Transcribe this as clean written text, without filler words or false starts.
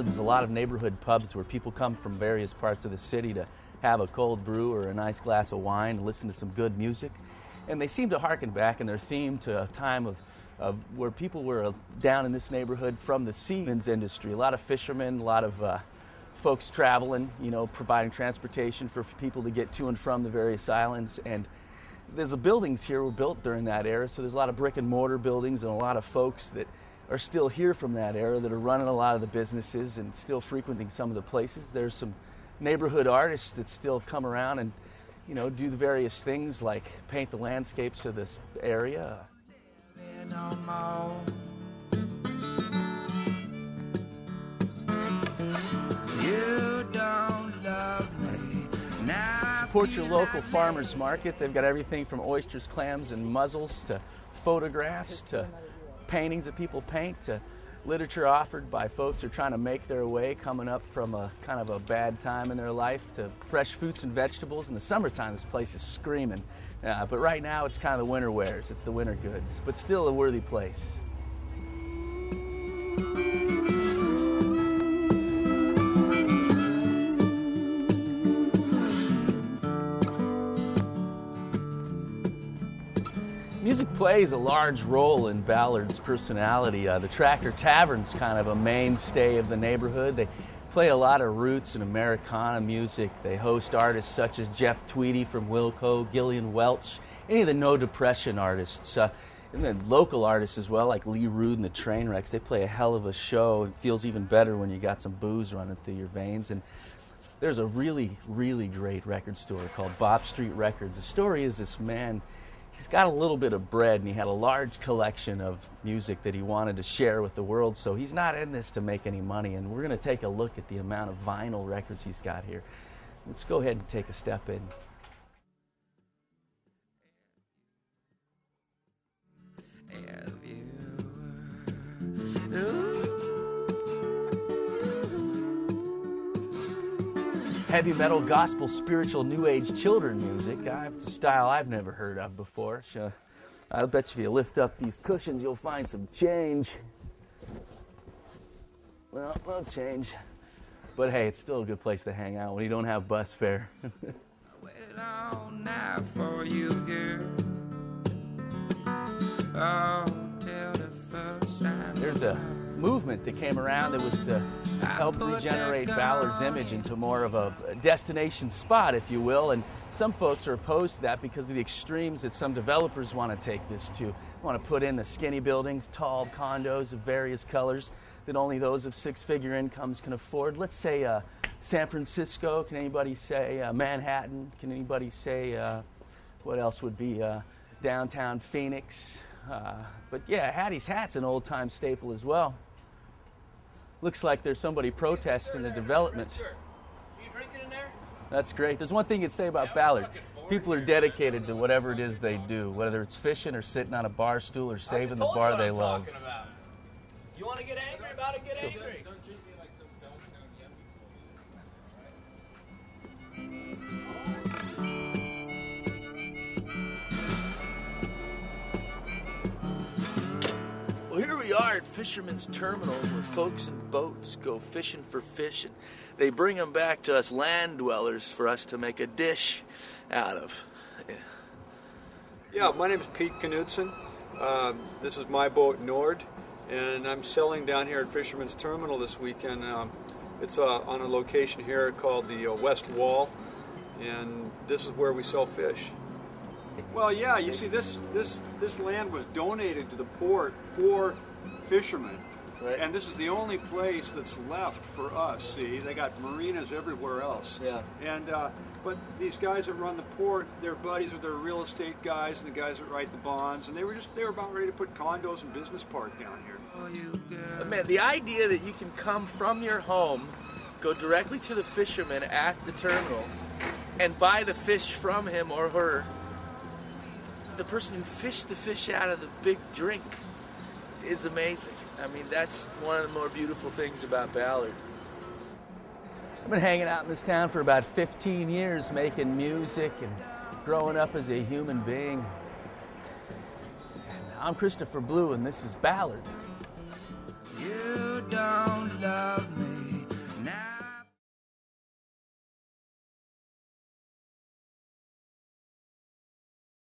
Ballard, there's a lot of neighborhood pubs where people come from various parts of the city to have a cold brew or a nice glass of wine and listen to some good music. And they seem to harken back in their theme to a time of where people were down in this neighborhood from the seamen's industry. A lot of fishermen, a lot of folks traveling, you know, providing transportation for people to get to and from the various islands. And there's buildings here were built during that era, so there's a lot of brick and mortar buildings and a lot of folks that are still here from that era that are running a lot of the businesses and still frequenting some of the places. There's some neighborhood artists that still come around and, you know, do the various things like paint the landscapes of this area. You don't love me now. Support your local farmers market. They've got everything from oysters, clams, and mussels to photographs to paintings that people paint to literature offered by folks who are trying to make their way, coming up from a kind of a bad time in their life, to fresh fruits and vegetables. In the summertime, this place is screaming. But right now, it's kind of the winter wares. It's the winter goods, but still a worthy place. Music plays a large role in Ballard's personality. The Tracker Tavern's kind of a mainstay of the neighborhood. They play a lot of roots and Americana music. They host artists such as Jeff Tweedy from Wilco, Gillian Welch, any of the No Depression artists, and then local artists as well, like Lee Rude and the Trainwrecks. They play a hell of a show. It feels even better when you got some booze running through your veins. And there's a really, really great record store called Bob Street Records. The story is this man, he's got a little bit of bread, and he had a large collection of music that he wanted to share with the world, so he's not in this to make any money, and we're going to take a look at the amount of vinyl records he's got here. Let's go ahead and take a step in. Heavy metal, gospel, spiritual, new age, children music. It's a style I've never heard of before. I'll bet you if you lift up these cushions, you'll find some change. Well, no change. But hey, it's still a good place to hang out when you don't have bus fare. Wait on now for you, girl. Oh, till the first time. There's a movement that came around that was to help regenerate Ballard's image into more of a destination spot, if you will, and some folks are opposed to that because of the extremes that some developers want to take this to. Want to put in the skinny buildings, tall condos of various colors that only those of six-figure incomes can afford. Let's say San Francisco. Can anybody say Manhattan? Can anybody say what else would be downtown Phoenix? But yeah, Hattie's Hat's an old-time staple as well. Looks like there's somebody protesting the development. Sure. You drinking in there? That's great. There's one thing you'd say about Ballard. People are dedicated to whatever it is they do, whether it's fishing or sitting on a bar stool or saving the bar they love. You want to get angry about it? Get angry. Don't treat me like some downtown yuppie. Well, here we are at Fisherman's Terminal, where folks in boats go fishing for fish, and they bring them back to us land dwellers for us to make a dish out of. Yeah, my name is Pete Knudsen. This is my boat, Nord, and I'm selling down here at Fisherman's Terminal this weekend. It's on a location here called the West Wall, and this is where we sell fish. Well, yeah, you see, this land was donated to the port for fishermen, Right. and this is the only place that's left for us. See, they got marinas everywhere else. Yeah. And but these guys that run the port, they're buddies with their real estate guys and the guys that write the bonds, and they were about ready to put condos and business park down here. But man, the idea that you can come from your home, go directly to the fisherman at the terminal, and buy the fish from him or her, the person who fished the fish out of the big drink, is amazing. I mean, that's one of the more beautiful things about Ballard. I've been hanging out in this town for about 15 years, making music and growing up as a human being. I'm Christopher Blue, and this is Ballard. You don't